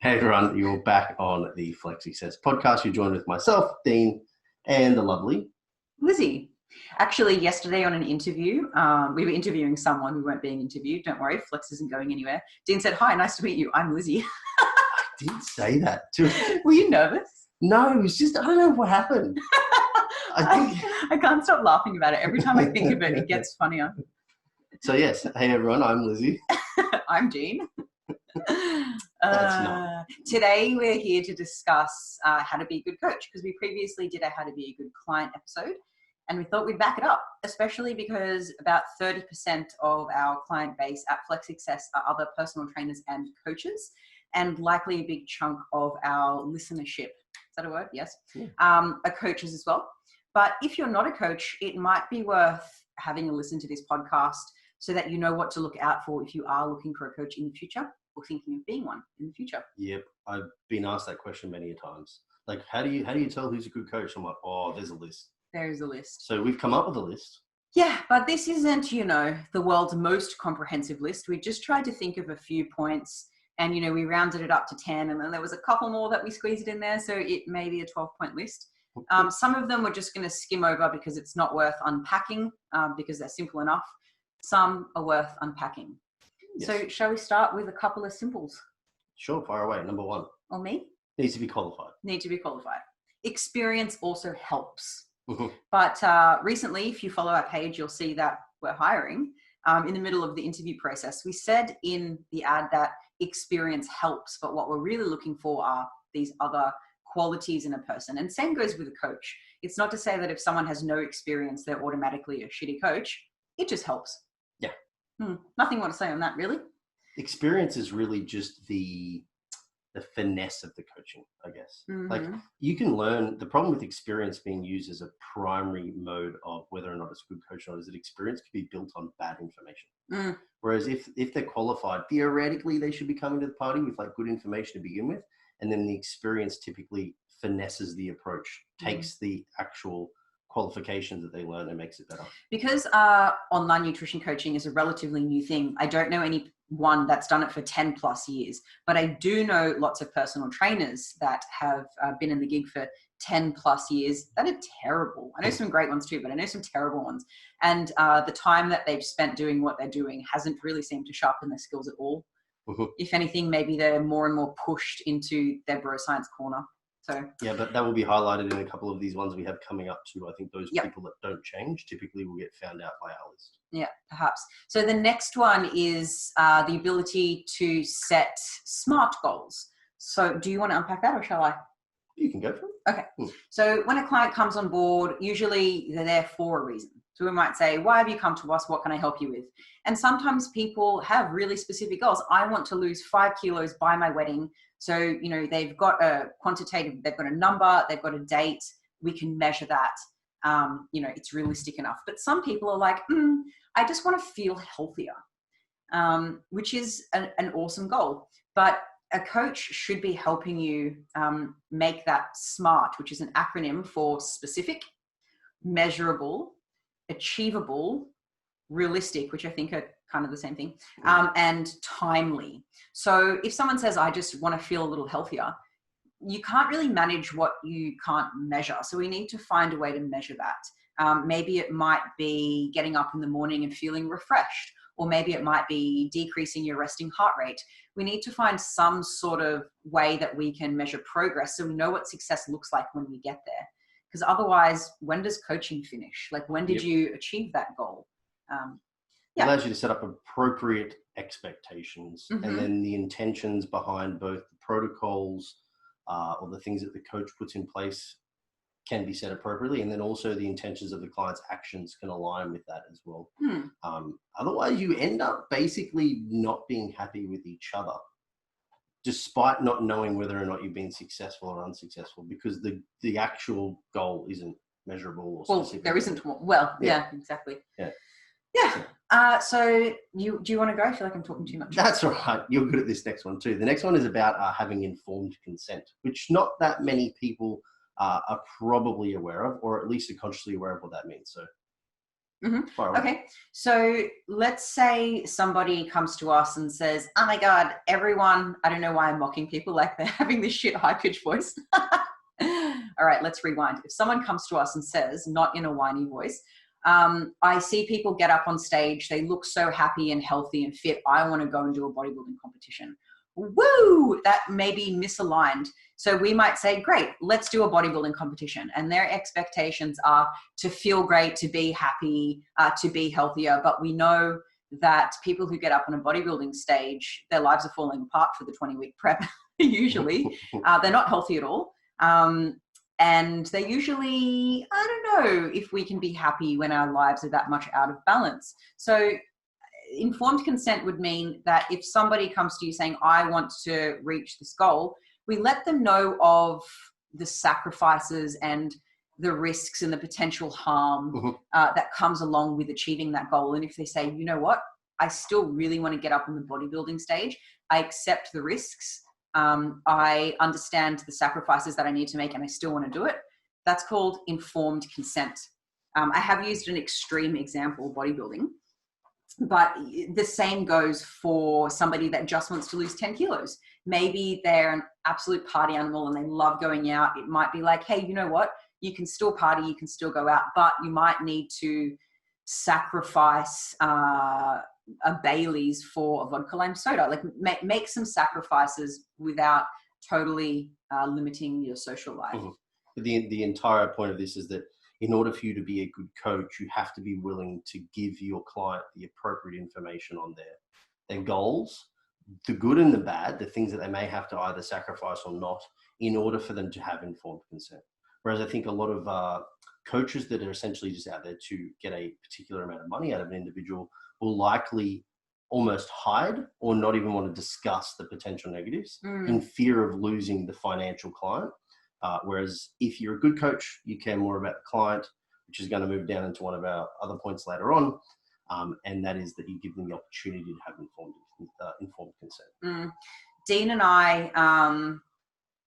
Hey everyone, you're back on the Flex Success podcast. You're joined with myself, Dean, and the lovely Lizzy. Actually, yesterday on an interview, we were interviewing someone who weren't being interviewed. Don't worry, Flex isn't going anywhere. Dean said, "Hi, nice to meet you. I'm Lizzy." I did say that too. Were you nervous? No, it was just, I don't know what happened. I can't stop laughing about it. Every time I think of it, it gets funnier. So yes, hey everyone, I'm Lizzy. I'm Dean. That's not. Today we're here to discuss how to be a good coach, because we previously did a how to be a good client episode, and we thought we'd back it up, especially because about 30% of our client base at Flex Success are other personal trainers and coaches, and likely a big chunk of our listenership, is that a word? Yes. Yeah. Are coaches as well. But if you're not a coach, it might be worth having a listen to this podcast so that you know what to look out for if you are looking for a coach in the future or thinking of being one in the future. Yep, I've been asked that question many a times. Like, how do you tell who's a good coach? I'm like, oh, there's a list. There is a list. So we've come up with a list. Yeah, but this isn't, the world's most comprehensive list. We just tried to think of a few points, and, we rounded it up to 10, and then there was a couple more that we squeezed in there, so it may be a 12-point list. Some of them we're just going to skim over because it's not worth unpacking, because they're simple enough. Some are worth unpacking. Yes. So shall we start with a couple of simples? Sure, fire away. Number one. Or me? Needs to be qualified. Need to be qualified. Experience also helps. Mm-hmm. But recently, if you follow our page, you'll see that we're hiring. In the middle of the interview process, we said in the ad that experience helps, but what we're really looking for are these other qualities in a person. And same goes with a coach. It's not to say that if someone has no experience, they're automatically a shitty coach. It just helps. Yeah. Nothing more to say on that, really. Experience is really just the finesse of the coaching, I guess. Mm-hmm. Like, you can learn. The problem with experience being used as a primary mode of whether or not it's a good coach or not is that experience can be built on bad information. Whereas if they're qualified, theoretically they should be coming to the party with like good information to begin with, and then the experience typically finesses the approach, takes the actual qualifications that they learn and makes it better. Because online nutrition coaching is a relatively new thing, I don't know anyone that's done it for 10 plus years, but I do know lots of personal trainers that have been in the gig for 10 plus years that are terrible. I know some great ones too, but I know some terrible ones. And the time that they've spent doing what they're doing hasn't really seemed to sharpen their skills at all. Mm-hmm. If anything, maybe they're more and more pushed into their bro science corner. So yeah, but that will be highlighted in a couple of these ones we have coming up too. I think those people that don't change typically will get found out by our list. Yeah, perhaps. So the next one is the ability to set SMART goals. So do you want to unpack that, or shall I? You can go for it. Okay. So when a client comes on board, usually they're there for a reason. So we might say, why have you come to us? What can I help you with? And sometimes people have really specific goals. I want to lose 5 kilos by my wedding. So, they've got a quantitative, they've got a number, they've got a date. We can measure that. It's realistic enough. But some people are like, I just want to feel healthier, which is an awesome goal. But a coach should be helping you make that SMART, which is an acronym for specific, measurable, achievable, realistic, which I think are kind of the same thing, and timely. So if someone says, I just want to feel a little healthier, you can't really manage what you can't measure. So we need to find a way to measure that. Maybe it might be getting up in the morning and feeling refreshed, or maybe it might be decreasing your resting heart rate. We need to find some sort of way that we can measure progress so we know what success looks like when we get there. Because otherwise, when does coaching finish? Like, when did you achieve that goal? It allows you to set up appropriate expectations, and then the intentions behind both the protocols or the things that the coach puts in place can be set appropriately, and then also the intentions of the client's actions can align with that as well. Otherwise, you end up basically not being happy with each other, despite not knowing whether or not you've been successful or unsuccessful, because the actual goal isn't measurable or specific. There isn't one. Well, yeah, exactly. Yeah. So do you want to go? I feel like I'm talking too much. That's all right. You're good at this next one too. The next one is about having informed consent, which not that many people are probably aware of, or at least are consciously aware of what that means. So Okay. So let's say somebody comes to us and says, oh my God, everyone, I don't know why I'm mocking people like they're having this shit high-pitched voice. All right, let's rewind. If someone comes to us and says, not in a whiny voice, I see people get up on stage, they look so happy and healthy and fit, I want to go and do a bodybuilding competition. Woo! That may be misaligned. So we might say, great, let's do a bodybuilding competition. And their expectations are to feel great, to be happy, to be healthier. But we know that people who get up on a bodybuilding stage, their lives are falling apart for the 20-week prep, usually. They're not healthy at all. And they usually, I don't know if we can be happy when our lives are that much out of balance. So informed consent would mean that if somebody comes to you saying, I want to reach this goal, we let them know of the sacrifices and the risks and the potential harm that comes along with achieving that goal. And if they say, you know what, I still really want to get up on the bodybuilding stage, I accept the risks, I understand the sacrifices that I need to make, and I still want to do it, that's called informed consent. I have used an extreme example, bodybuilding, but the same goes for somebody that just wants to lose 10 kilos. Maybe they're an absolute party animal and they love going out. It might be like, hey, you know what? You can still party, you can still go out, but you might need to sacrifice a Bailey's for a vodka lime soda. Like make some sacrifices without totally limiting your social life. The entire point of this is that in order for you to be a good coach, you have to be willing to give your client the appropriate information on their goals, the good and the bad, the things that they may have to either sacrifice or not, in order for them to have informed consent. Whereas I think a lot of coaches that are essentially just out there to get a particular amount of money out of an individual will likely almost hide or not even want to discuss the potential negatives in fear of losing the financial client. Whereas if you're a good coach, you care more about the client, which is going to move down into one of our other points later on. And that is that you give them the opportunity to have informed consent. Dean and I,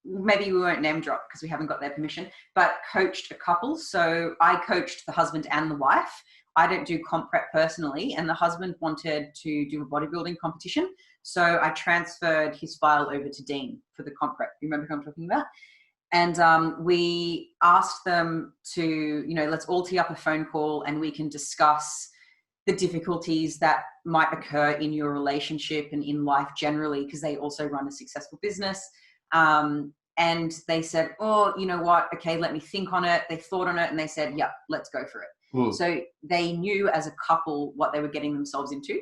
maybe we won't name drop because we haven't got their permission, but coached a couple. So I coached the husband and the wife. I don't do comp prep personally, and the husband wanted to do a bodybuilding competition. So I transferred his file over to Dean for the comp prep. You remember who I'm talking about? And we asked them to, let's all tee up a phone call and we can discuss the difficulties that might occur in your relationship and in life generally, because they also run a successful business. And they said, oh, you know what? Okay, let me think on it. They thought on it and they said, yeah, let's go for it. So they knew as a couple what they were getting themselves into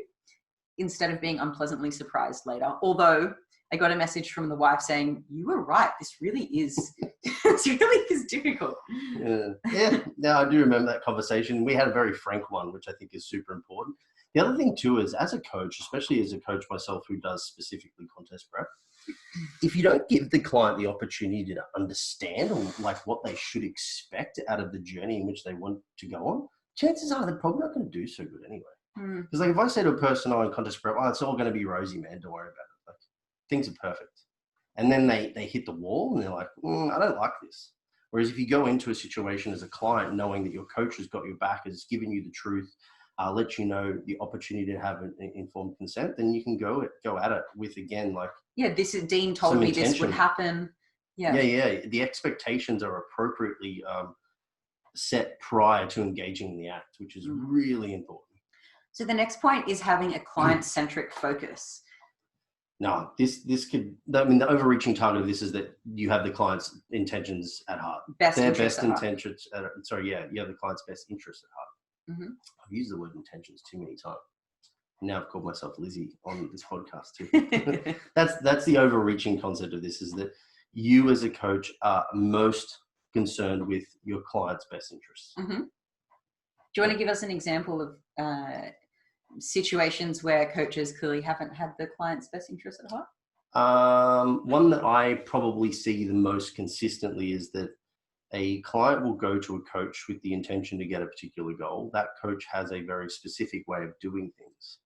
instead of being unpleasantly surprised later. Although I got a message from the wife saying, you were right. This really is, it really is difficult. Yeah. Now I do remember that conversation. We had a very frank one, which I think is super important. The other thing too is, as a coach, especially as a coach myself who does specifically contest prep, if you don't give the client the opportunity to understand or like what they should expect out of the journey in which they want to go on, chances are they're probably not going to do so good anyway. Because like if I say to a person on contest prep, oh, it's all going to be rosy, man, don't worry about it. Like, things are perfect. And then they hit the wall and they're like, I don't like this. Whereas if you go into a situation as a client, knowing that your coach has got your back, has given you the truth, let you know the opportunity to have an informed consent, then you can go at it with, again, like, yeah, this is Dean told me intention. This would happen. Yeah. The expectations are appropriately set prior to engaging in the act, which is really important. So the next point is having a client-centric focus. No, this could, I mean, the overreaching target of this is that you have the client's intentions at heart. Their best intentions. You have the client's best interest at heart. I've used the word intentions too many times. Now I've called myself Lizzy on this podcast too. That's the overreaching concept of this, is that you as a coach are most concerned with your client's best interests. Do you want to give us an example of situations where coaches clearly haven't had the client's best interest at heart? One that I probably see the most consistently is that a client will go to a coach with the intention to get a particular goal. That coach has a very specific way of doing things.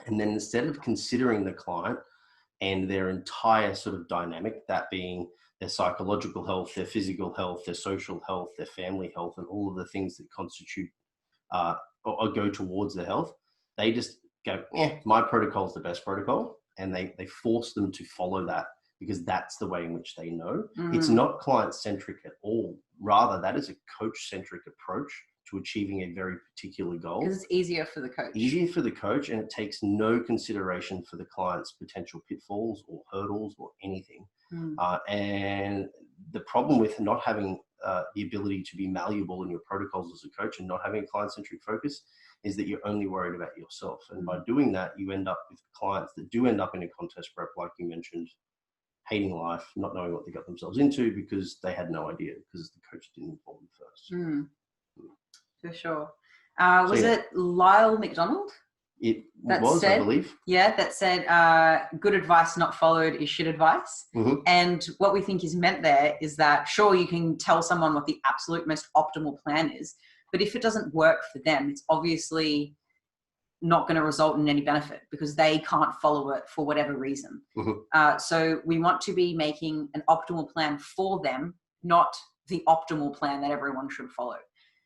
And then instead of considering the client and their entire sort of dynamic, that being their psychological health, their physical health, their social health, their family health, and all of the things that constitute or go towards their health, they just go, my protocol is the best protocol. And they force them to follow that because that's the way in which they know. It's not client-centric at all. Rather, that is a coach-centric approach to achieving a very particular goal. Because it's easier for the coach. Easier for the coach, and it takes no consideration for the client's potential pitfalls or hurdles or anything. And the problem with not having the ability to be malleable in your protocols as a coach and not having a client-centric focus is that you're only worried about yourself. And by doing that, you end up with clients that do end up in a contest prep, like you mentioned, hating life, not knowing what they got themselves into because they had no idea because the coach didn't inform them first. For sure. Was it Lyle McDonald? It was, I believe. Yeah, that said, good advice not followed is shit advice. And what we think is meant there is that, sure, you can tell someone what the absolute most optimal plan is, but if it doesn't work for them, it's obviously not going to result in any benefit because they can't follow it for whatever reason. So we want to be making an optimal plan for them, not the optimal plan that everyone should follow.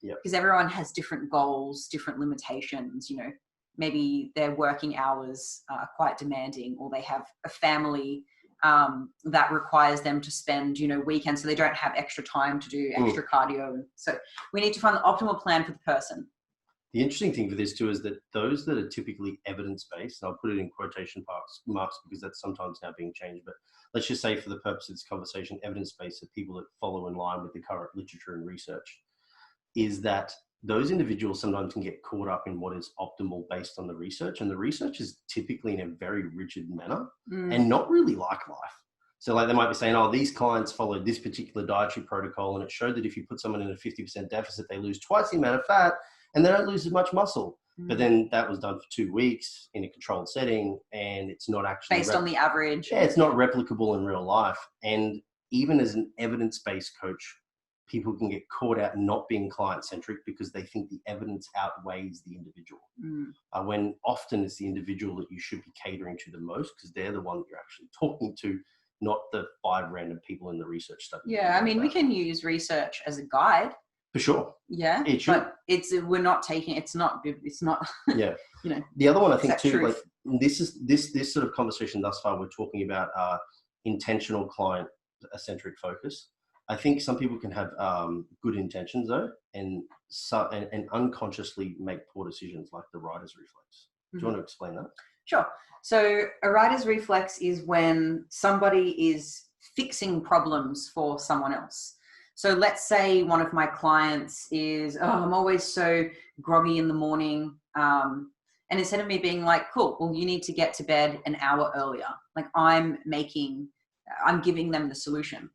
Because everyone has different goals, different limitations, you know, maybe their working hours are quite demanding, or they have a family that requires them to spend, you know, weekends, so they don't have extra time to do extra cardio. So we need to find the optimal plan for the person. The interesting thing for this too is that those that are typically evidence-based, and I'll put it in quotation marks because that's sometimes now being changed, but let's just say for the purpose of this conversation, evidence-based are people that follow in line with the current literature and research, is that those individuals sometimes can get caught up in what is optimal based on the research. And the research is typically in a very rigid manner and not really like life. So like they might be saying, oh, these clients followed this particular dietary protocol and it showed that if you put someone in a 50% deficit, they lose twice the amount of fat and they don't lose as much muscle. But then that was done for 2 weeks in a controlled setting and it's not actually based on the average. Yeah, it's not replicable in real life. And even as an evidence-based coach, people can get caught out not being client-centric because they think the evidence outweighs the individual. When often it's the individual that you should be catering to the most because they're the one that you're actually talking to, not the 5 random people in the research study. Yeah, I mean, we can use research as a guide. For sure. Yeah, it should. But we're not taking, it's not, yeah. You know, the other one I think too, like this sort of conversation thus far, we're talking about intentional client-centric focus. I think some people can have good intentions though, and unconsciously make poor decisions, like the writer's reflex. Do you want to explain that? Sure. So a writer's reflex is when somebody is fixing problems for someone else. So let's say one of my clients is, I'm always so groggy in the morning. And instead of me being like, cool, well, you need to get to bed an hour earlier. Like I'm giving them the solution.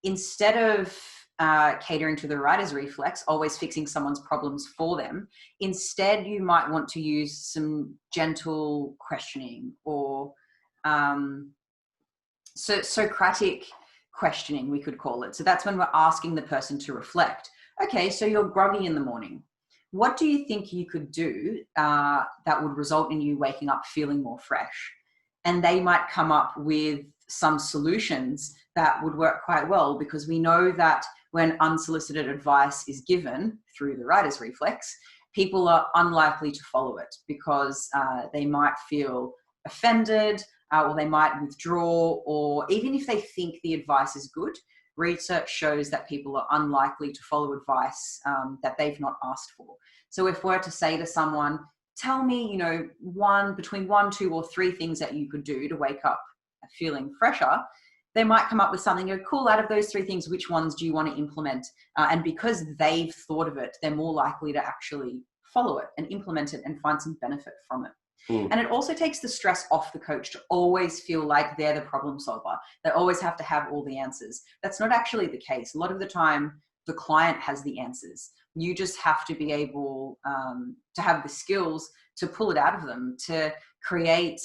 Instead of catering to the writer's reflex, always fixing someone's problems for them, instead you might want to use some gentle questioning or Socratic questioning, we could call it. So that's when we're asking the person to reflect. Okay, so you're groggy in the morning. What do you think you could do that would result in you waking up feeling more fresh? And they might come up with some solutions that would work quite well, because we know that when unsolicited advice is given through the writer's reflex, people are unlikely to follow it because they might feel offended or they might withdraw, or even if they think the advice is good, research shows that people are unlikely to follow advice that they've not asked for. So if we're to say to someone, tell me, between 1, 2, or 3 things that you could do to wake up feeling fresher, they might come up with something, cool, out of those 3 things, which ones do you want to implement? And because they've thought of it, they're more likely to actually follow it and implement it and find some benefit from it. And it also takes the stress off the coach to always feel like they're the problem solver. They always have to have all the answers. That's not actually the case. A lot of the time, the client has the answers. You just have to be able to have the skills to pull it out of them, to create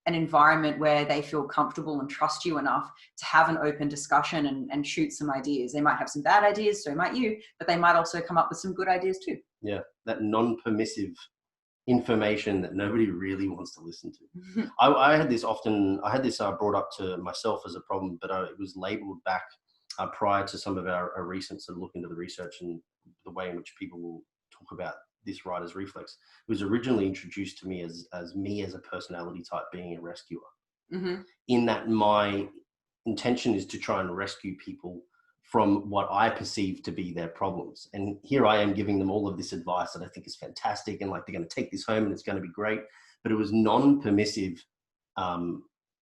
an environment where they feel comfortable and trust you enough to have an open discussion and shoot some ideas. They might have some bad ideas, so might you, but they might also come up with some good ideas too. Yeah, that non-permissive information that nobody really wants to listen to. I had this brought up to myself as a problem, but it was labeled back prior to some of our recent sort of look into the research and the way in which people will talk about this writer's reflex. It was originally introduced to me as me as a personality type being a rescuer. Mm-hmm. In that my intention is to try and rescue people from what I perceive to be their problems. And here I am giving them all of this advice that I think is fantastic, and like they're going to take this home and it's going to be great. But it was non-permissive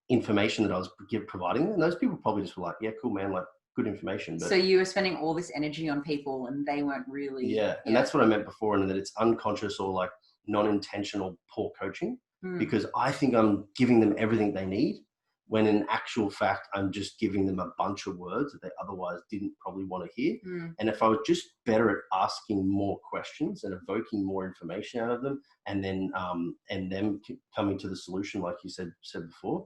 information that I was providing them. And those people probably just were like, yeah, cool, man, like good information. But so you were spending all this energy on people and they weren't really. Yeah. And that's what I meant before, and that it's unconscious or like non-intentional poor coaching, because I think I'm giving them everything they need, when in actual fact, I'm just giving them a bunch of words that they otherwise didn't probably want to hear. And if I was just better at asking more questions and evoking more information out of them, and then and them coming to the solution, like you said before,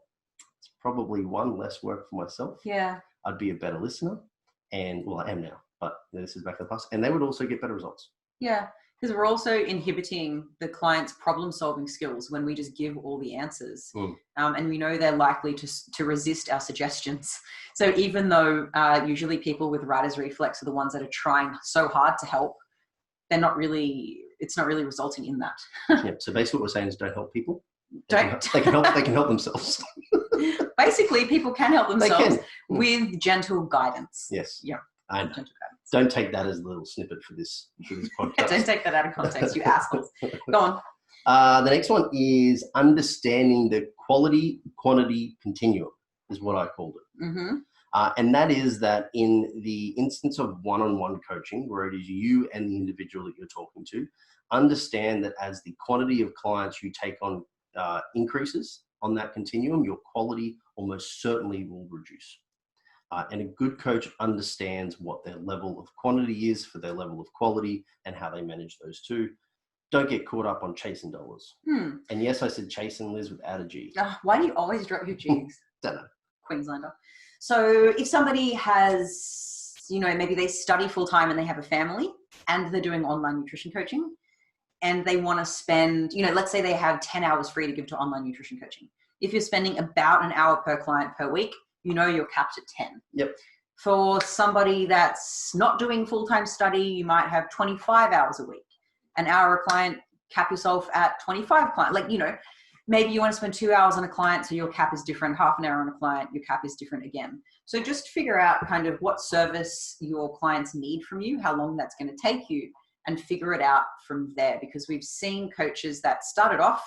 it's probably one less work for myself. Yeah. I'd be a better listener, and well, I am now, but this is back in the past, and they would also get better results. Yeah. Because we're also inhibiting the client's problem-solving skills when we just give all the answers. And we know they're likely to resist our suggestions. So even though usually people with writer's reflex are the ones that are trying so hard to help, it's not really resulting in that. Yeah. So basically what we're saying is don't help people. They can help themselves. Basically, people can help themselves with gentle guidance. Yes. Yeah. I know. Don't take that as a little snippet for this podcast. Don't take that out of context, you assholes. Go on. The next one is understanding the quality-quantity continuum, is what I called it. Mm-hmm. And that is that in the instance of one-on-one coaching, where it is you and the individual that you're talking to, understand that as the quantity of clients you take on increases on that continuum, your quality almost certainly will reduce. And a good coach understands what their level of quantity is for their level of quality and how they manage those two. Don't get caught up on chasing dollars. And yes, I said chasing, Liz, without a G. Why do you always drop your G's? Don't know. Queenslander. So if somebody has, maybe they study full time and they have a family and they're doing online nutrition coaching and they want to spend, let's say they have 10 hours free to give to online nutrition coaching. If you're spending about an hour per client per week, you're capped at 10. Yep. For somebody that's not doing full-time study, you might have 25 hours a week. An hour a client, cap yourself at 25 clients. Maybe you want to spend 2 hours on a client, so your cap is different. Half an hour on a client, your cap is different again. So just figure out kind of what service your clients need from you, how long that's going to take you, and figure it out from there. Because we've seen coaches that started off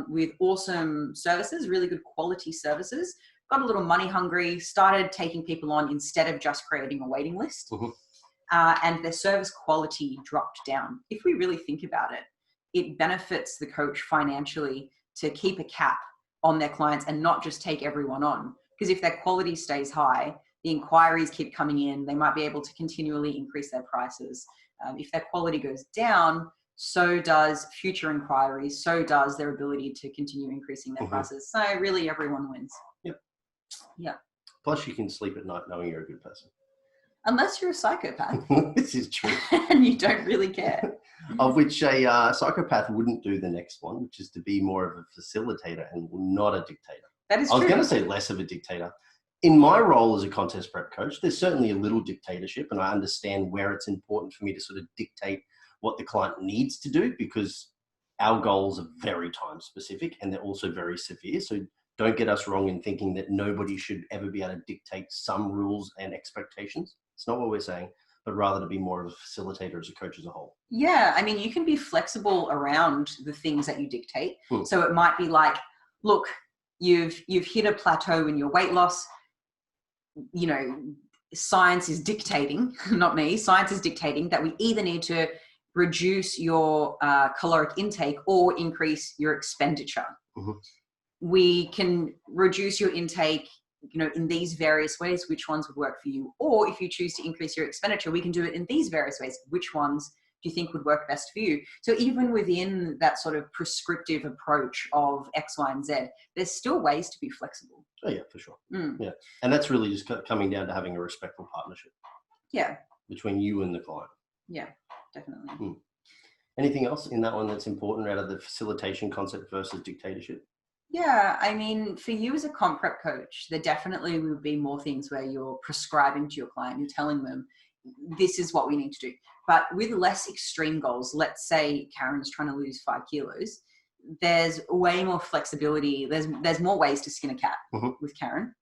with awesome services, really good quality services, got a little money hungry, started taking people on instead of just creating a waiting list. And their service quality dropped down. If we really think about it, it benefits the coach financially to keep a cap on their clients and not just take everyone on. Because if their quality stays high, the inquiries keep coming in, they might be able to continually increase their prices. If their quality goes down, so does future inquiries, so does their ability to continue increasing their prices. So really everyone wins. Yep. Yeah. Plus you can sleep at night knowing you're a good person. Unless you're a psychopath. This is true. And you don't really care. Of which a psychopath wouldn't do the next one, which is to be more of a facilitator and not a dictator. That is true. I was going to say less of a dictator. In my role as a contest prep coach, there's certainly a little dictatorship, and I understand where it's important for me to sort of dictate what the client needs to do, because our goals are very time specific and they're also very severe. So don't get us wrong in thinking that nobody should ever be able to dictate some rules and expectations. It's not what we're saying, but rather to be more of a facilitator as a coach as a whole. Yeah. I mean, you can be flexible around the things that you dictate. So it might be like, look, you've hit a plateau in your weight loss. Science is dictating, not me, science is dictating that we either need to reduce your caloric intake or increase your expenditure. We can reduce your intake, in these various ways, which ones would work for you? Or if you choose to increase your expenditure, we can do it in these various ways. Which ones do you think would work best for you? So even within that sort of prescriptive approach of X, Y, and Z, there's still ways to be flexible. Oh yeah, for sure. Yeah. And that's really just coming down to having a respectful partnership. Yeah. Between you and the client. Yeah, definitely. Anything else in that one that's important out of the facilitation concept versus dictatorship? Yeah, I mean, for you as a comp prep coach, there definitely would be more things where you're prescribing to your client, you're telling them, this is what we need to do. But with less extreme goals, let's say Karen's trying to lose 5 kilos, there's way more flexibility. There's more ways to skin a cat with Karen.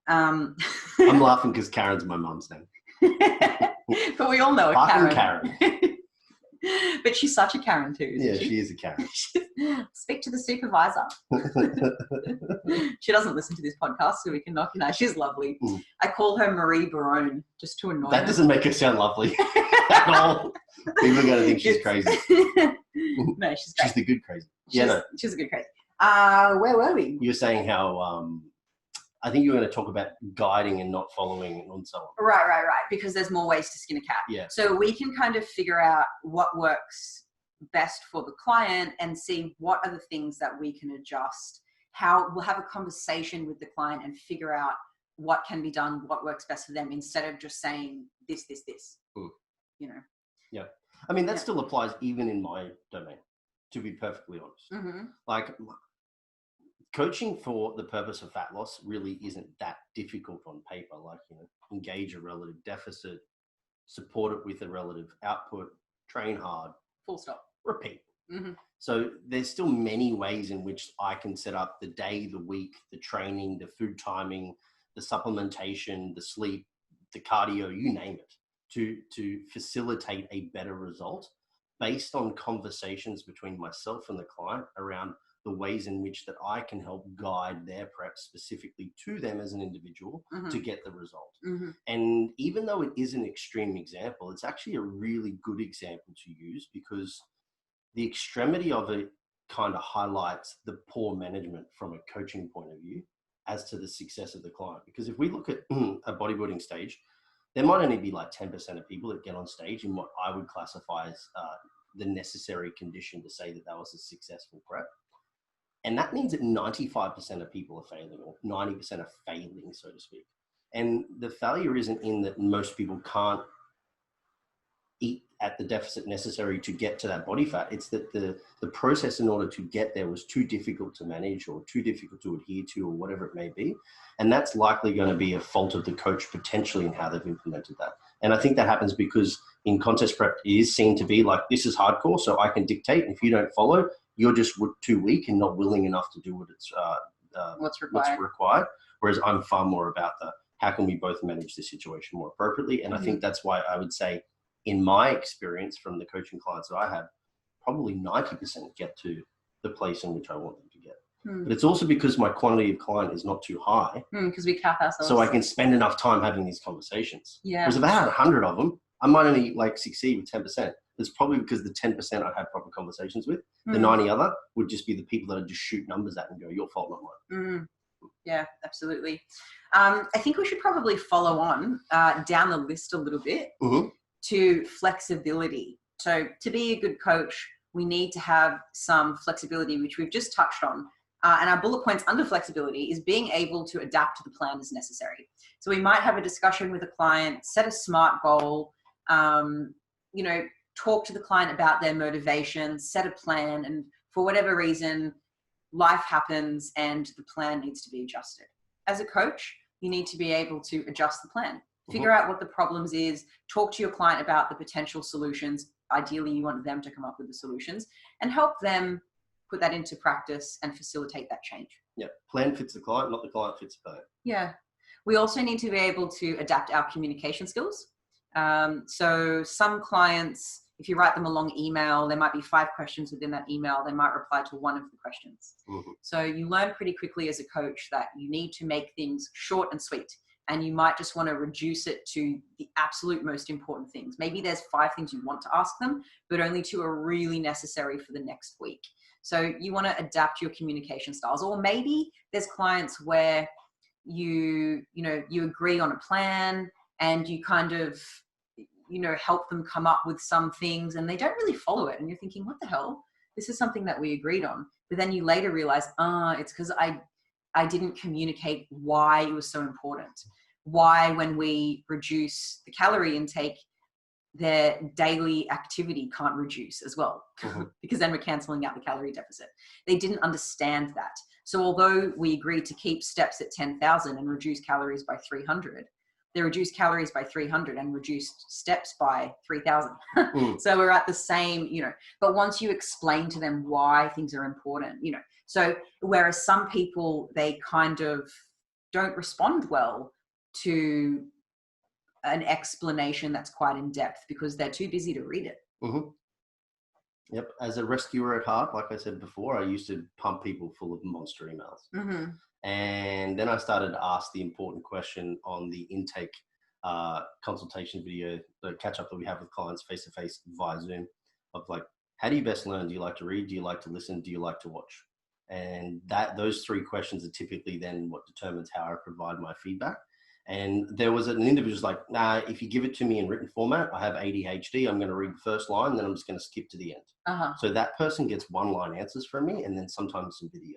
I'm laughing because Karen's my mum's name. But we all know a Karen. But she's such a Karen too, isn't she? She is a Karen. Speak to the supervisor. She doesn't listen to this podcast, so we can knock her out. She's lovely. I call her Marie Barone just to annoy her. That doesn't make her sound lovely at all. People are going to think she's crazy. No, she's great. She's the good crazy. She's a good crazy. Where were we? You were saying how... I think you were going to talk about guiding and not following and so on. Right. Because there's more ways to skin a cat. Yeah. So we can kind of figure out what works best for the client and see what are the things that we can adjust. How we'll have a conversation with the client and figure out what can be done, what works best for them, instead of just saying this. You know. Yeah. I mean, that still applies even in my domain, to be perfectly honest. Like, coaching for the purpose of fat loss really isn't that difficult on paper. Like, engage a relative deficit, support it with a relative output, train hard, full stop, repeat. So there's still many ways in which I can set up the day, the week, the training, the food timing, the supplementation, the sleep, the cardio, you name it, to facilitate a better result based on conversations between myself and the client around the ways in which that I can help guide their prep specifically to them as an individual to get the result. And even though it is an extreme example, it's actually a really good example to use, because the extremity of it kind of highlights the poor management from a coaching point of view as to the success of the client. Because if we look at a bodybuilding stage, there might only be like 10% of people that get on stage in what I would classify as the necessary condition to say that that was a successful prep. And that means that 95% of people are failing, or 90% are failing, so to speak. And the failure isn't in that most people can't eat at the deficit necessary to get to that body fat. It's that the process in order to get there was too difficult to manage, or too difficult to adhere to, or whatever it may be. And that's likely going to be a fault of the coach potentially in how they've implemented that. And I think that happens because in contest prep, it is seen to be like, this is hardcore, so I can dictate. And if you don't follow, you're just too weak and not willing enough to do what's required. Whereas I'm far more about how can we both manage the situation more appropriately. And I think that's why I would say, in my experience from the coaching clients that I have, probably 90% get to the place in which I want them to get. But it's also because my quantity of client is not too high. Because we cap ourselves. So I can spend enough time having these conversations. Yeah. Whereas if I had 100 of them, I might only succeed with 10%. It's probably because the 10% I'd had proper conversations with. The 90 other would just be the people that I just shoot numbers at and go, your fault, not mine. Yeah, absolutely. I think we should probably follow on down the list a little bit to flexibility. So to be a good coach, we need to have some flexibility, which we've just touched on. And our bullet points under flexibility is being able to adapt to the plan as necessary. So we might have a discussion with a client, set a SMART goal, talk to the client about their motivation, set a plan, and for whatever reason, life happens and the plan needs to be adjusted. As a coach, you need to be able to adjust the plan, figure out what the problems is, talk to your client about the potential solutions. Ideally, you want them to come up with the solutions and help them put that into practice and facilitate that change. Yeah, plan fits the client, not the client fits the plan. Yeah. We also need to be able to adapt our communication skills. So some clients, if you write them a long email, there might be 5 questions within that email. They might reply to one of the questions. So you learn pretty quickly as a coach that you need to make things short and sweet. And you might just want to reduce it to the absolute most important things. Maybe there's 5 things you want to ask them, but only 2 are really necessary for the next week. So you want to adapt your communication styles. Or maybe there's clients where you agree on a plan and you kind of, help them come up with some things and they don't really follow it. And you're thinking, what the hell? This is something that we agreed on. But then you later realize, it's because I didn't communicate why it was so important. Why, when we reduce the calorie intake, their daily activity can't reduce as well, because then we're canceling out the calorie deficit. They didn't understand that. So although we agreed to keep steps at 10,000 and reduce calories by 300, they reduced calories by 300 and reduced steps by 3,000. So we're at the same, but once you explain to them why things are important, so whereas some people, they kind of don't respond well to an explanation that's quite in depth because they're too busy to read it. Yep. As a rescuer at heart, like I said before, I used to pump people full of monster emails. And then I started to ask the important question on the intake consultation video, the catch up that we have with clients face to face via Zoom, of like, how do you best learn? Do you like to read? Do you like to listen? Do you like to watch? And those three questions are typically then what determines how I provide my feedback. And there was an individual who's like, nah, if you give it to me in written format, I have ADHD. I'm going to read the first line, then I'm just going to skip to the end. So that person gets one line answers from me, and then sometimes some video.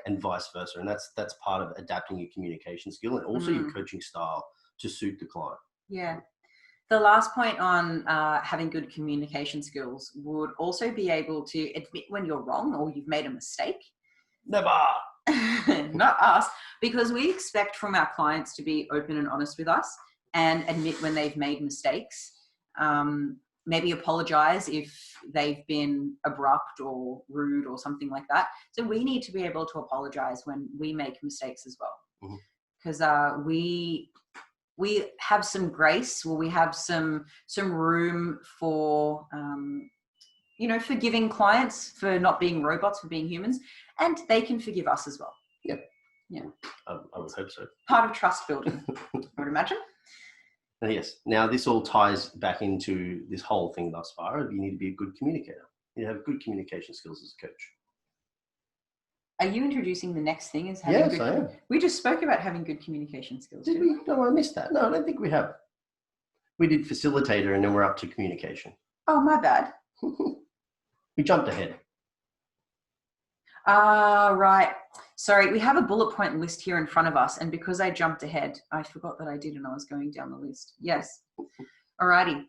And vice versa. And that's part of adapting your communication skill and also your coaching style to suit the client. The last point on having good communication skills would also be able to admit when you're wrong or you've made a mistake. Never. Not us, because we expect from our clients to be open and honest with us and admit when they've made mistakes. Maybe apologize if they've been abrupt or rude or something like that. So we need to be able to apologize when we make mistakes as well. Because we have some grace, or we have some room for, forgiving clients for not being robots, for being humans, and they can forgive us as well. I would hope so. Part of trust building, I would imagine. Yes. Now, this all ties back into this whole thing thus far. You need to be a good communicator. You have good communication skills as a coach. Are you introducing the next thing as having Yes, I am. We just spoke about having good communication skills. Did we? No, I missed that. No, I don't think we have. We did facilitator and then we're up to communication. Oh, my bad. We jumped ahead. Right. Sorry, we have a bullet point list here in front of us, and because I jumped ahead, I forgot that I did and I was going down the list. Yes. Alrighty.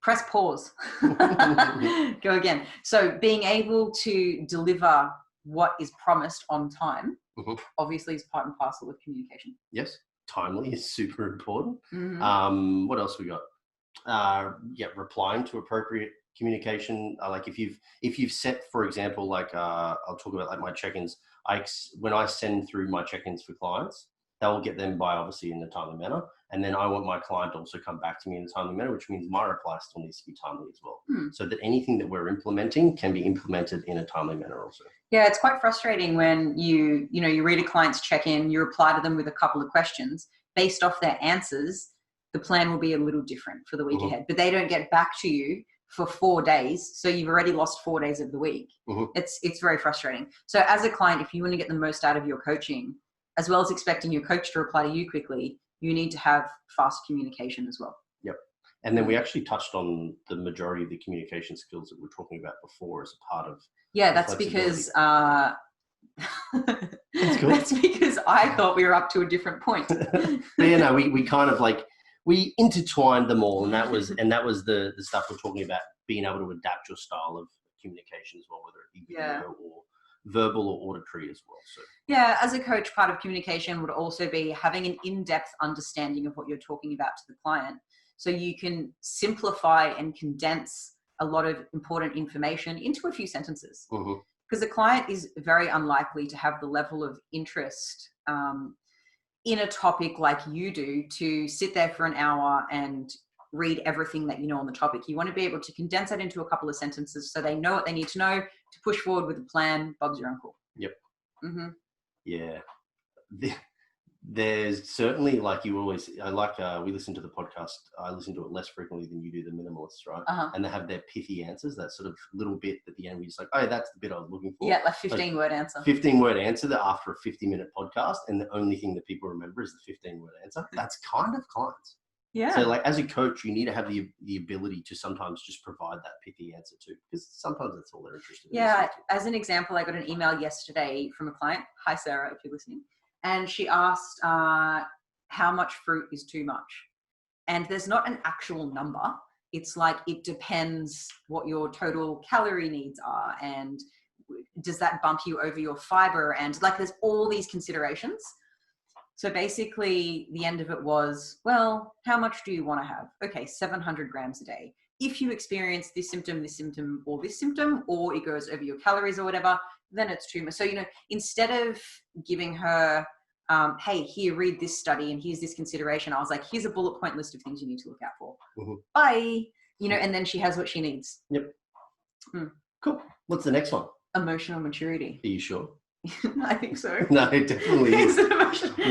Press pause. Go again. So being able to deliver what is promised on time, obviously is part and parcel of communication. Yes. Timely is super important. What else we got? Replying to appropriate communication. Like if you've set, for example, like I'll talk about like my check-ins. When I send through my check-ins for clients, they will get them by obviously in a timely manner, and then I want my client to also come back to me in a timely manner, which means my reply still needs to be timely as well, so that anything that we're implementing can be implemented in a timely manner also. Yeah, it's quite frustrating when you read a client's check-in, you reply to them with a couple of questions. Based off their answers, the plan will be a little different for the week ahead, but they don't get back to you for 4 days. So you've already lost 4 days of the week. It's very frustrating. So as a client, if you want to get the most out of your coaching, as well as expecting your coach to reply to you quickly, you need to have fast communication as well. Yep. And then we actually touched on the majority of the communication skills that we were talking about before as a part of. Yeah, that's because, that's cool. That's because I thought we were up to a different point. But we kind of like, we intertwined them all, and that was the stuff we're talking about, being able to adapt your style of communication as well, whether it be video or verbal or auditory as well. So yeah, as a coach, part of communication would also be having an in-depth understanding of what you're talking about to the client, so you can simplify and condense a lot of important information into a few sentences. Because the client is very unlikely to have the level of interest in a topic like you do to sit there for an hour and read everything that you know on the topic. You want to be able to condense that into a couple of sentences so they know what they need to know to push forward with a plan. Bob's your uncle. Yep. Yeah. There's certainly, like you always, we listen to the podcast. I listen to it less frequently than you do, the minimalists, right? And they have their pithy answers, that sort of little bit at the end where you're just like, oh, that's the bit I was looking for. Yeah, like 15-word answer. 15-word answer that after a 50-minute podcast, and the only thing that people remember is the 15-word answer. That's kind of clients. Yeah. So like as a coach, you need to have the ability to sometimes just provide that pithy answer too, because sometimes that's all they're interested in. Yeah. As an example, I got an email yesterday from a client. Hi, Sarah, if you're listening. And she asked, how much fruit is too much? And there's not an actual number. It's like, it depends what your total calorie needs are. And does that bump you over your fiber? And like, there's all these considerations. So basically the end of it was, well, how much do you want to have? Okay, 700 grams a day. If you experience this symptom, or this symptom, or it goes over your calories or whatever, then it's too much. So, instead of giving her, hey, here, read this study and here's this consideration, I was like, here's a bullet point list of things you need to look out for. Bye. And then she has what she needs. Yep. Cool. What's the next one? Emotional maturity. Are you sure? I think so. No, it definitely is.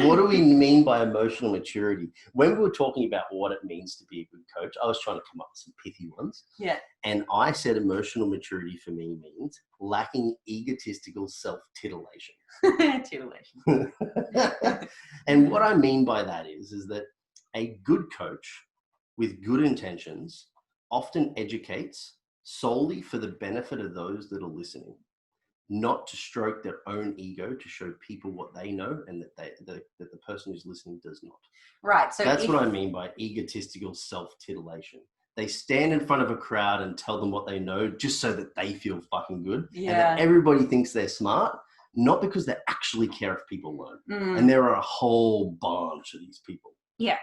What do we mean by emotional maturity? When we were talking about what it means to be a good coach, I was trying to come up with some pithy ones. Yeah. And I said emotional maturity for me means lacking egotistical self-titillation. Titillation. And what I mean by that is that a good coach with good intentions often educates solely for the benefit of those that are listening, not to stroke their own ego to show people what they know and that the person who's listening does not. Right. So that's what I mean by egotistical self-titillation. They stand in front of a crowd and tell them what they know just so that they feel fucking good. Yeah. And that everybody thinks they're smart, not because they actually care if people learn. And there are a whole bunch of these people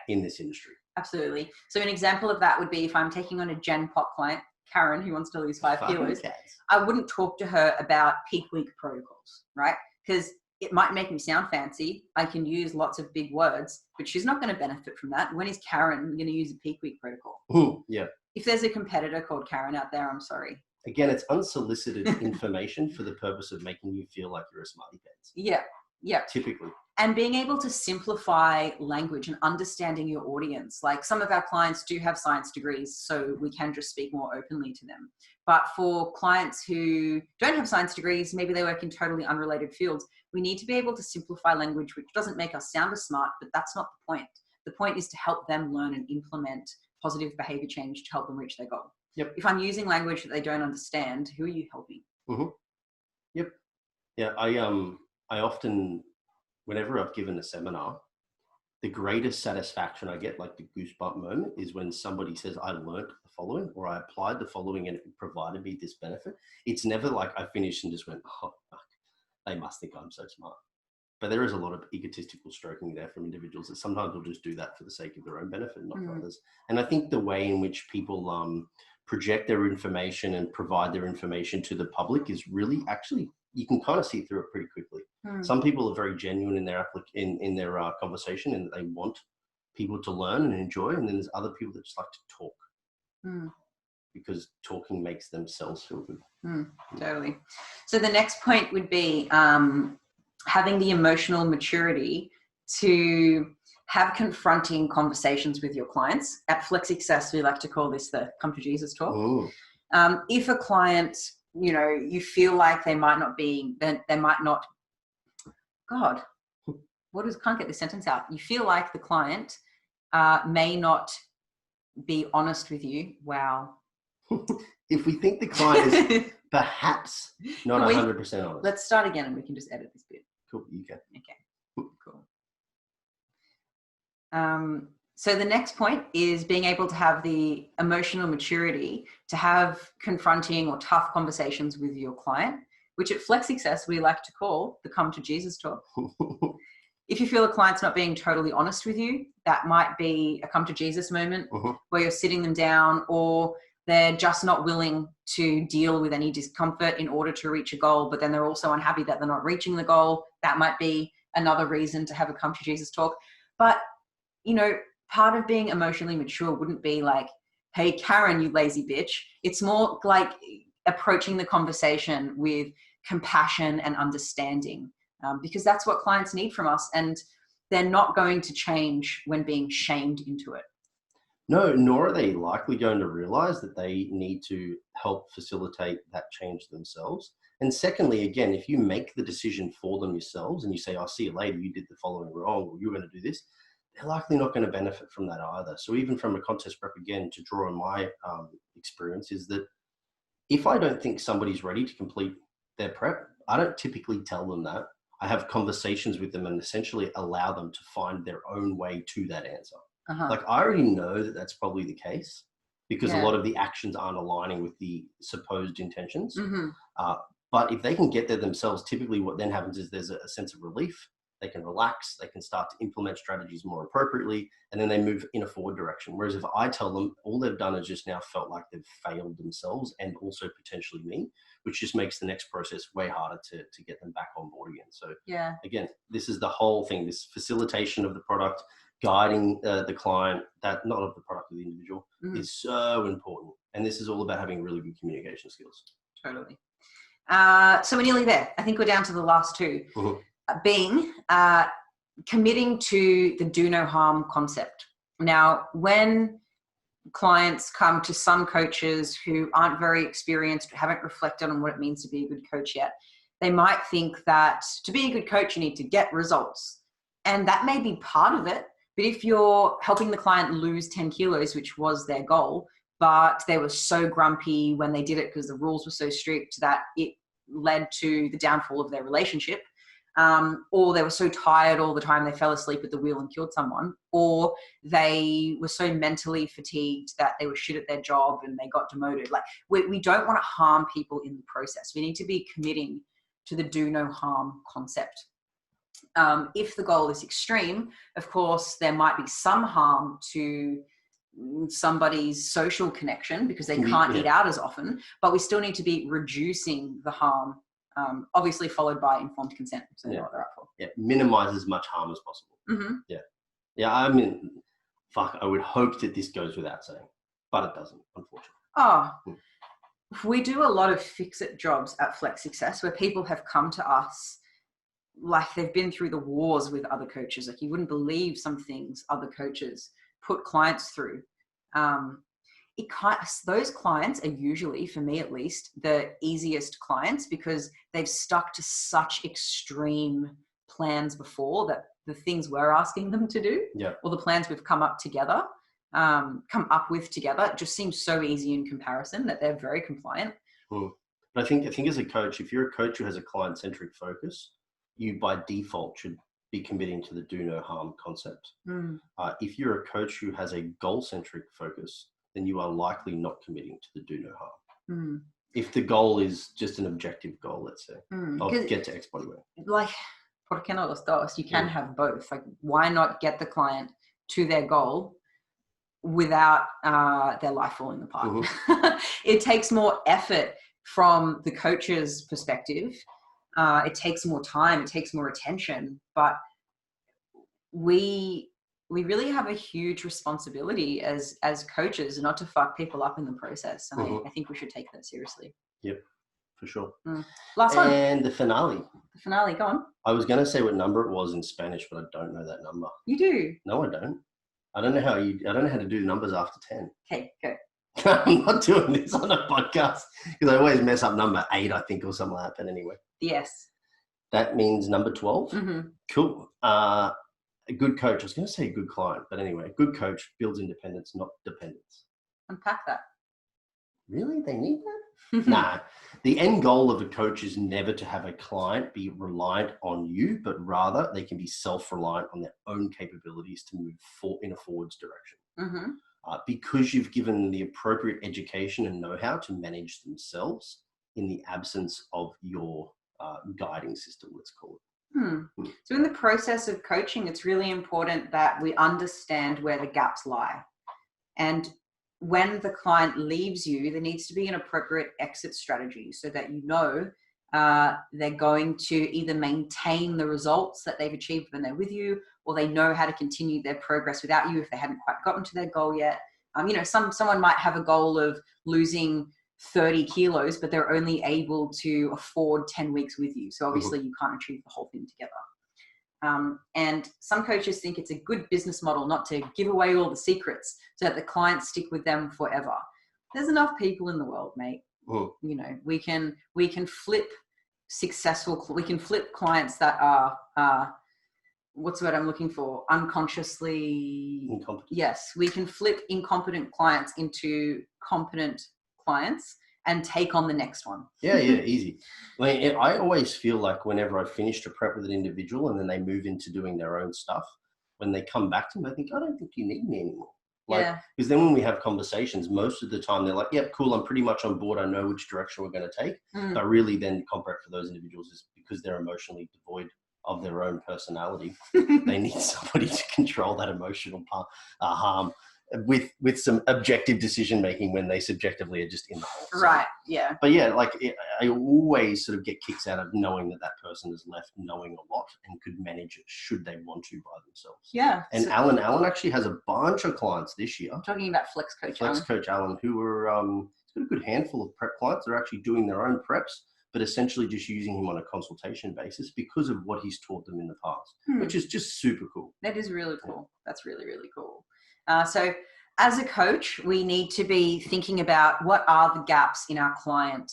in this industry. Absolutely. So an example of that would be if I'm taking on a Gen Pop client, Karen, who wants to lose 5 kilos, I wouldn't talk to her about peak week protocols, right? Because it might make me sound fancy. I can use lots of big words, but she's not going to benefit from that. When is Karen going to use a peak week protocol? Yeah. If there's a competitor called Karen out there, I'm sorry. Again, it's unsolicited information for the purpose of making you feel like you're a smarty pants. Yeah. Yeah. Typically. And being able to simplify language and understanding your audience. Like some of our clients do have science degrees, so we can just speak more openly to them. But for clients who don't have science degrees, maybe they work in totally unrelated fields, we need to be able to simplify language, which doesn't make us sound as smart, but that's not the point. The point is to help them learn and implement positive behavior change to help them reach their goal. Yep. If I'm using language that they don't understand, who are you helping? Yep. Yeah, I often, whenever I've given a seminar, the greatest satisfaction I get, like the goosebump moment, is when somebody says, I learned the following, or I applied the following and it provided me this benefit. It's never like I finished and just went, oh, fuck, they must think I'm so smart. But there is a lot of egotistical stroking there from individuals that sometimes will just do that for the sake of their own benefit, not for others. And I think the way in which people project their information and provide their information to the public is really actually, you can kind of see through it pretty quickly. Some people are very genuine in their in their conversation, and they want people to learn and enjoy. And then there's other people that just like to talk because talking makes themselves feel good. Totally. So the next point would be having the emotional maturity to have confronting conversations with your clients. At Flex Success, we like to call this the come to Jesus talk. If a client, you feel like they might not, God, can't get this sentence out. You feel like the client may not be honest with you. Wow. If we think the client is perhaps not 100% honest. Let's start again and we can just edit this bit. Cool, you can. Okay, cool. So the next point is being able to have the emotional maturity to have confronting or tough conversations with your client, which at Flex Success we like to call the come to Jesus talk. If you feel a client's not being totally honest with you, that might be a come to Jesus moment where you're sitting them down, or they're just not willing to deal with any discomfort in order to reach a goal, but then they're also unhappy that they're not reaching the goal. That might be another reason to have a come to Jesus talk. But, part of being emotionally mature wouldn't be like, hey, Karen, you lazy bitch. It's more like approaching the conversation with compassion and understanding, because that's what clients need from us. And they're not going to change when being shamed into it. No, nor are they likely going to realize that they need to help facilitate that change themselves. And secondly, again, if you make the decision for them yourselves and you say, I'll see you later, you did the following wrong, or you're going to do this, they're likely not going to benefit from that either. So even from a contest prep, again, to draw on my experience, is that if I don't think somebody's ready to complete their prep, I don't typically tell them that. I have conversations with them and essentially allow them to find their own way to that answer. Like I already know that that's probably the case because a lot of the actions aren't aligning with the supposed intentions. But if they can get there themselves, typically what then happens is there's a sense of relief. they can relax, they can start to implement strategies more appropriately, and then they move in a forward direction. Whereas if I tell them, all they've done is just now felt like they've failed themselves and also potentially me, which just makes the next process way harder to get them back on board again. So yeah, again, this is the whole thing, this facilitation of the product, guiding the client, that not of the product of the individual, is so important. And this is all about having really good communication skills. Totally. So we're nearly there. I think we're down to the last two. Being committing to the do no harm concept. Now, when clients come to some coaches who aren't very experienced, haven't reflected on what it means to be a good coach yet, they might think that to be a good coach, you need to get results. And that may be part of it. But if you're helping the client lose 10 kilos, which was their goal, but they were so grumpy when they did it because the rules were so strict that it led to the downfall of their relationship, or they were so tired all the time they fell asleep at the wheel and killed someone, or they were so mentally fatigued that they were shit at their job and they got demoted. Like, we don't want to harm people in the process. We need to be committing to the do no harm concept. If the goal is extreme, of course, there might be some harm to somebody's social connection because they can't eat out as often, but we still need to be reducing the harm, obviously followed by informed consent. So they know what they're up for. Yeah, minimize as much harm as possible. Yeah, I mean, fuck, I would hope that this goes without saying, but it doesn't, unfortunately. We do a lot of fix-it jobs at Flex Success where people have come to us like they've been through the wars with other coaches. Like, you wouldn't believe some things other coaches put clients through. Those clients are usually, for me at least, the easiest clients because they've stuck to such extreme plans before that the things we're asking them to do, or the plans we've come up with together, just seems so easy in comparison that they're very compliant. But I think as a coach, if you're a coach who has a client-centric focus, you by default should be committing to the do no harm concept. If you're a coach who has a goal-centric focus, then you are likely not committing to the do no harm. If the goal is just an objective goal, let's say, I'll get to X body weight. Like, ¿por qué no los dos? You can have both. Like, why not get the client to their goal without their life falling apart? It takes more effort from the coach's perspective. It takes more time, it takes more attention, but we really have a huge responsibility as coaches not to fuck people up in the process. And I think we should take that seriously. Yep, for sure. Last one. And the finale. The finale, go on. I was going to say what number it was in Spanish, but I don't know that number. You do? No, I don't. I don't know how to do numbers after 10. Okay, go. I'm not doing this on a podcast because I always mess up number 8, I think, or something like that. But anyway. Yes. That means number 12. Cool. A good coach. I was going to say a good client, but anyway, a good coach builds independence, not dependence. Unpack that. Really? They need that? Nah. The end goal of a coach is never to have a client be reliant on you, but rather they can be self-reliant on their own capabilities to move in a forwards direction. Because you've given them the appropriate education and know-how to manage themselves in the absence of your guiding system, let's call it. So in the process of coaching, it's really important that we understand where the gaps lie. And when the client leaves you, there needs to be an appropriate exit strategy so that you know they're going to either maintain the results that they've achieved when they're with you, or they know how to continue their progress without you if they haven't quite gotten to their goal yet. Someone might have a goal of losing 30 kilos, but they're only able to afford 10 weeks with you. So obviously you can't achieve the whole thing together. And some coaches think it's a good business model not to give away all the secrets so that the clients stick with them forever. There's enough people in the world, mate. We can flip clients that are, what's the word I'm looking for? Unconsciously incompetent. Yes, we can flip incompetent clients into competent clients and take on the next one. Yeah, easy. I always feel like whenever I've finished a prep with an individual and then they move into doing their own stuff, when they come back to me, I think, I don't think you need me anymore. Because then when we have conversations, most of the time they're like, yep, cool, I'm pretty much on board. I know which direction we're going to take. But really then comfort for those individuals is because they're emotionally devoid of their own personality. They need somebody to control that emotional harm with some objective decision making when they subjectively are just in the hole. Right. Yeah. But yeah, like I always sort of get kicks out of knowing that person is left knowing a lot and could manage it should they want to by themselves. Yeah. And so, Alan actually has a bunch of clients this year. I'm talking about Flex Coach Alan, who are he's got a good handful of prep clients that are actually doing their own preps, but essentially just using him on a consultation basis because of what he's taught them in the past, which is just super cool. That is really cool. That's really, really cool. So as a coach, we need to be thinking about what are the gaps in our client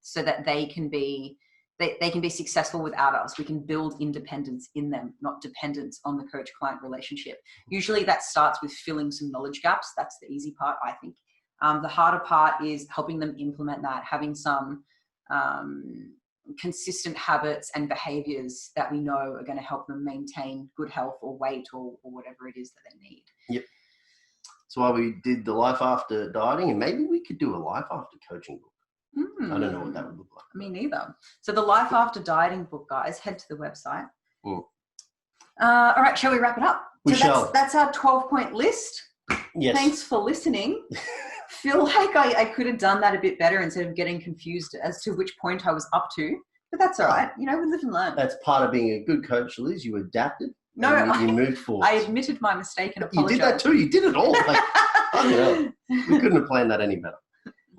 so that they can be successful without us. We can build independence in them, not dependence on the coach-client relationship. Usually that starts with filling some knowledge gaps. That's the easy part, I think. The harder part is helping them implement that, having some consistent habits and behaviors that we know are going to help them maintain good health or weight or whatever it is that they need. Yep. That's why we did the Life After Dieting, and maybe we could do a Life After Coaching book. I don't know what that would look like. Me neither. So the Life After Dieting book, guys, head to the website. All right, shall we wrap it up? That's our 12-point list. Yes. Thanks for listening. Feel like I could have done that a bit better instead of getting confused as to which point I was up to. But that's all right. You know, we live and learn. That's part of being a good coach, Liz. You adapted. No, you moved forward. I admitted my mistake and apologized. You did that too. You did it all. Like, we couldn't have planned that any better.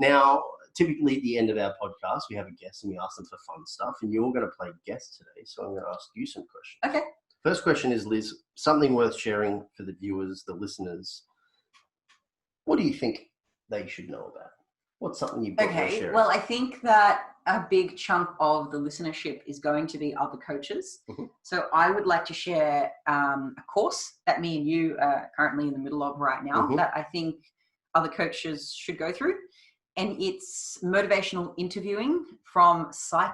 Now, typically at the end of our podcast, we have a guest and we ask them for fun stuff. And you're going to play guest today, so I'm going to ask you some questions. Okay. First question is, Liz, something worth sharing for the viewers, the listeners. What do you think they should know about? What's something you've got to share? Well, I think that a big chunk of the listenership is going to be other coaches. So I would like to share a course that me and you are currently in the middle of right now that I think other coaches should go through. And it's motivational interviewing from Psych.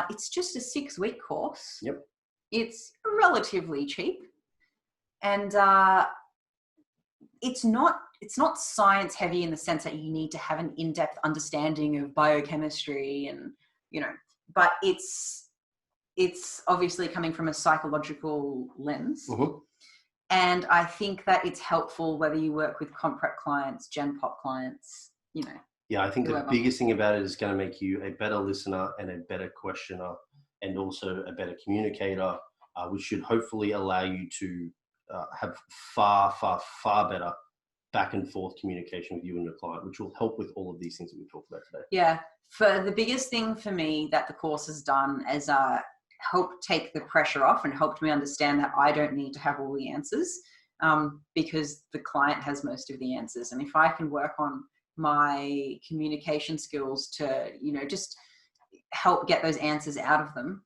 It's just a 6-week course. Yep. It's relatively cheap. And it's not science heavy in the sense that you need to have an in-depth understanding of biochemistry and, you know, but it's obviously coming from a psychological lens. And I think that it's helpful whether you work with comp prep clients, gen pop clients, you know. Yeah, I think the biggest thing about it is going to make you a better listener and a better questioner and also a better communicator, which should hopefully allow you to have far, far, far better back and forth communication with you and your client, which will help with all of these things that we've talked about today. Yeah. For the biggest thing for me that the course has done is help take the pressure off and helped me understand that I don't need to have all the answers because the client has most of the answers. And if I can work on my communication skills to, you know, just help get those answers out of them,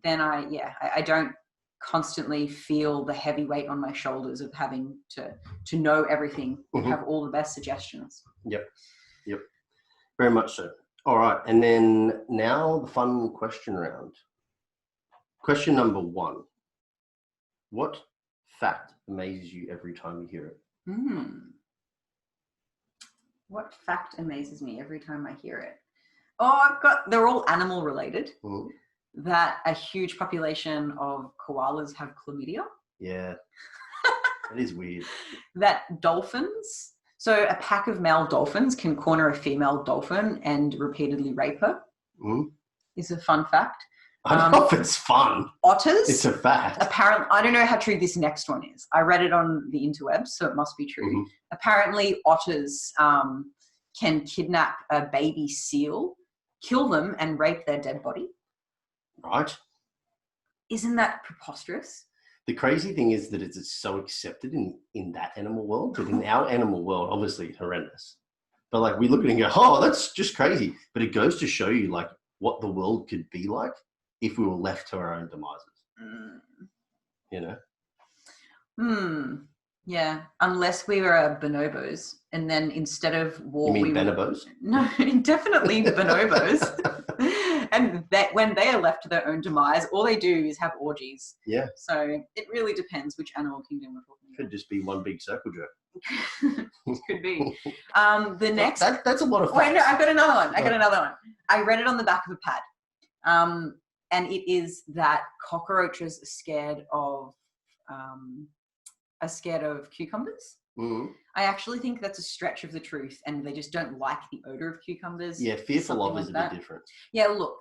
then I don't constantly feel the heavy weight on my shoulders of having to know everything and have all the best suggestions. Yep. Very much so. All right. And then now the fun question round. Question number 1. What fact amazes you every time you hear it? What fact amazes me every time I hear it? They're all animal related. That a huge population of koalas have chlamydia. Yeah. That is weird. That dolphins, so a pack of male dolphins can corner a female dolphin and repeatedly rape her. Is a fun fact. I don't know if it's fun. Otters. It's a fact. Apparently, I don't know how true this next one is. I read it on the interwebs, so it must be true. Apparently, otters can kidnap a baby seal, kill them, and rape their dead body. Right. Isn't that preposterous? The crazy thing is that it's so accepted in that animal world, but in our animal world, obviously horrendous. But like we look at it and go, oh, that's just crazy. But it goes to show you like what the world could be like if we were left to our own demises. You know? Yeah. Unless we were bonobos and then instead of war... You mean bonobos? No, definitely bonobos. And that when they are left to their own demise, all they do is have orgies. Yeah. So it really depends which animal kingdom we're talking about. Could just be one big circle jerk. Could be. The next... That's a lot of facts. Wait, no, I've got another one. I read it on the back of a pad. And it is that cockroaches are scared of cucumbers. Mm-hmm. I actually think that's a stretch of the truth, and they just don't like the odor of cucumbers. Yeah, fearful of is a bit different. Yeah, look,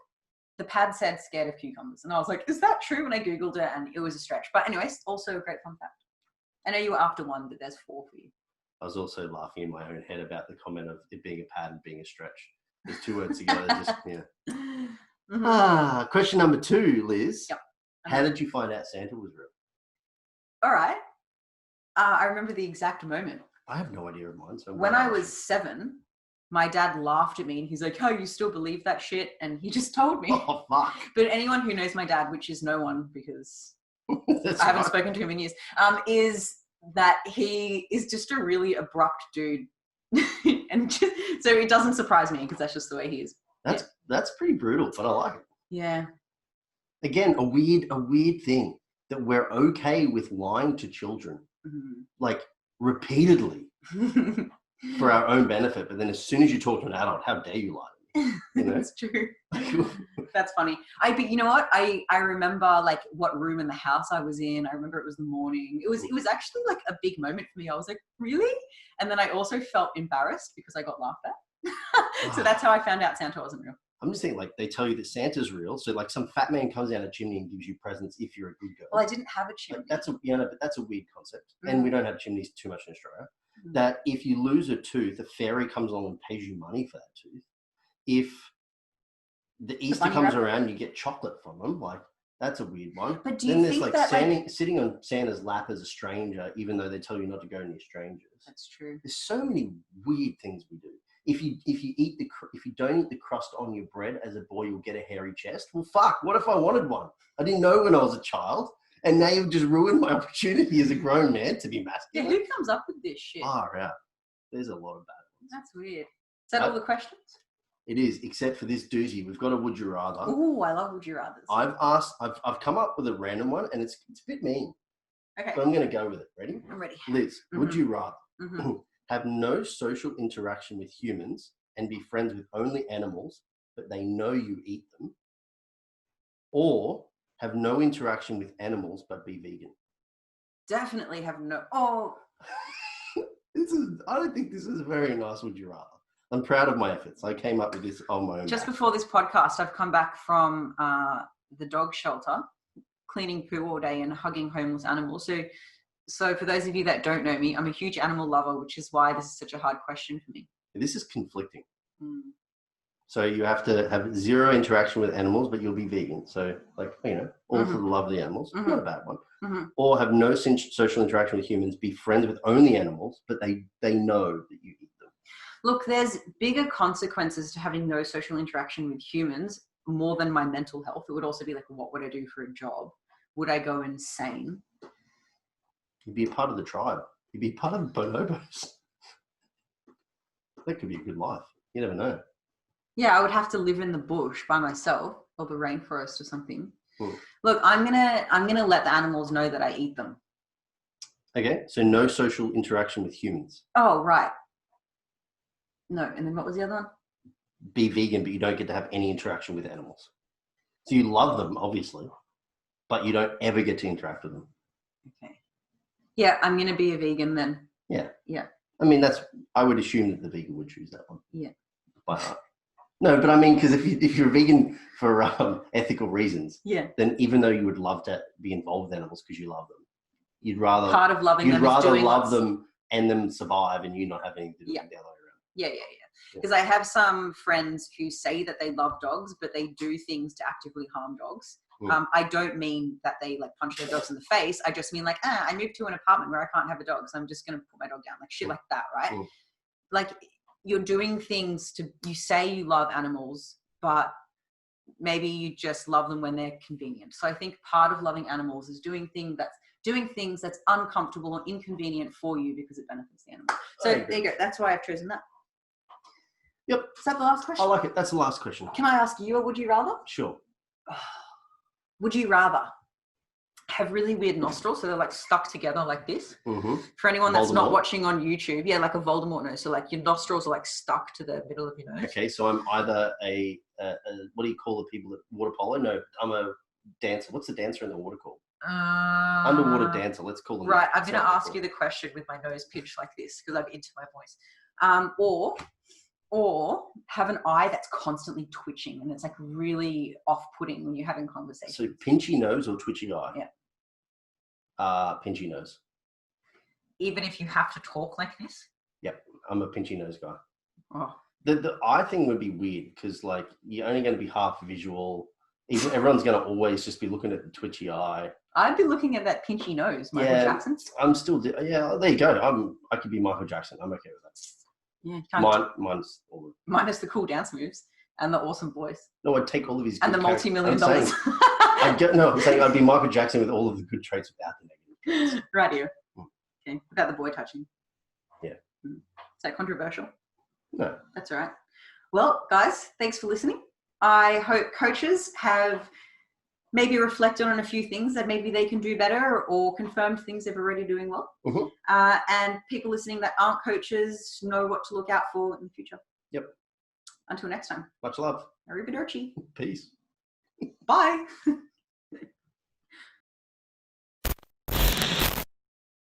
the pad said scared of cucumbers, and I was like, is that true? When I Googled it, and it was a stretch. But anyways, also a great fun fact. I know you were after one, but there's 4 for you. I was also laughing in my own head about the comment of it being a pad and being a stretch. There's 2 words together, just, yeah. Mm-hmm. Question number 2, Liz. Yep. How did you find out Santa was real? All right. I remember the exact moment. I have no idea of mine. So when I was 7, my dad laughed at me and he's like, "Oh, you still believe that shit?" And he just told me. Oh, fuck. But anyone who knows my dad, which is no one because I haven't spoken to him in years, is that he is just a really abrupt dude. And so it doesn't surprise me because that's just the way he is. That's pretty brutal, but I like it. Yeah. Again, a weird thing that we're okay with lying to children, like repeatedly for our own benefit. But then as soon as you talk to an adult, how dare you lie to me? You know? That's true. That's funny. But you know what? I remember like what room in the house I was in. I remember it was the morning. It was actually like a big moment for me. I was like, really? And then I also felt embarrassed because I got laughed at. So that's how I found out Santa wasn't real. I'm just thinking, like, they tell you that Santa's real. So, like, some fat man comes down a chimney and gives you presents if you're a good girl. Well, I didn't have a chimney. Like, but that's a weird concept. And we don't have chimneys too much in Australia. That if you lose a tooth, a fairy comes along and pays you money for that tooth. If the Easter comes around, you get chocolate from them. Like, that's a weird one. But do you then think there's like sitting on Santa's lap as a stranger, even though they tell you not to go near strangers. That's true. There's so many weird things we do. If you don't eat the crust on your bread as a boy, you'll get a hairy chest. Well, fuck. What if I wanted one? I didn't know when I was a child, and now you've just ruined my opportunity as a grown man to be masculine. Yeah, who comes up with this shit? Yeah. There's a lot of bad ones. That's weird. Is that all the questions? It is, except for this doozy. We've got a would you rather. Oh, I love would you rathers. I've come up with a random one, and it's a bit mean. Okay. But I'm going to go with it. Ready? I'm ready. Liz, would you rather have no social interaction with humans and be friends with only animals, but they know you eat them, or have no interaction with animals but be vegan? Definitely have no. Oh, I don't think this is a very nice would you rather. I'm proud of my efforts. I came up with this on my own. Just before this podcast, I've come back from the dog shelter, cleaning poo all day and hugging homeless animals. So for those of you that don't know me, I'm a huge animal lover, which is why this is such a hard question for me. This is conflicting. So you have to have zero interaction with animals, but you'll be vegan. So, like, all for the love of the animals. Not a bad one. Or have no social interaction with humans, be friends with only animals, but they know that you eat them. Look, there's bigger consequences to having no social interaction with humans more than my mental health. It would also be like, what would I do for a job? Would I go insane? You'd be a part of the tribe. You'd be part of the bonobos. That could be a good life. You never know. Yeah, I would have to live in the bush by myself or the rainforest or something. Look, I'm gonna let the animals know that I eat them. Okay, so no social interaction with humans. Oh, right. No, and then what was the other one? Be vegan, but you don't get to have any interaction with animals. So you love them, obviously, but you don't ever get to interact with them. Okay. Yeah, I'm going to be a vegan then. Yeah. Yeah. I mean, I would assume that the vegan would choose that one. Yeah. By heart. No, but I mean, because if you're vegan for ethical reasons, then even though you would love to be involved with animals because you love them, you'd rather part of loving them is doing love them and them survive and you not have anything to do with them the other way around. Yeah. Because I have some friends who say that they love dogs, but they do things to actively harm dogs. I don't mean that they like punch their dogs in the face. I just mean like, I moved to an apartment where I can't have a dog, so I'm just going to put my dog down, like shit like that, right? Like you're doing things you say you love animals, but maybe you just love them when they're convenient. So I think part of loving animals is doing things that's uncomfortable or inconvenient for you because it benefits the animal. So there you go. That's why I've chosen that. Yep. Is that the last question? I like it. That's the last question. Can I ask you a would you rather? Sure. Would you rather have really weird nostrils, so they're like stuck together like this. Mm-hmm. For anyone that's Voldemort. not watching on YouTube, yeah, like a Voldemort nose. So like your nostrils are like stuck to the middle of your nose. Okay, so I'm either a what do you call the people at water polo? No, I'm a dancer. What's the dancer in the water called? Underwater dancer. Let's call them. Right, I'm going to ask you the question with my nose pinched like this because I'm into my voice. Or have an eye that's constantly twitching and it's like really off-putting when you're having conversations. So pinchy nose or twitchy eye? Yeah. Pinchy nose. Even if you have to talk like this? Yep, I'm a pinchy nose guy. Oh. The eye thing would be weird because like you're only going to be half visual. Everyone's going to always just be looking at the twitchy eye. I'd be looking at that pinchy nose, Michael Jackson. I'm still, yeah, there you go. I could be Michael Jackson. I'm okay with that. Yeah, minus the cool dance moves and the awesome voice. No, I'd take all of his and the multi-million dollars. I'm saying I'd be Michael Jackson with all of the good traits without the negative traits. Right here. Okay, without the boy touching. Yeah. Is that controversial? No. That's all right. Well, guys, thanks for listening. I hope coaches have maybe reflected on a few things that maybe they can do better or confirmed things they're already doing well. Mm-hmm. And people listening that aren't coaches know what to look out for in the future. Yep. Until next time. Much love. Arrivederci. Peace. Bye.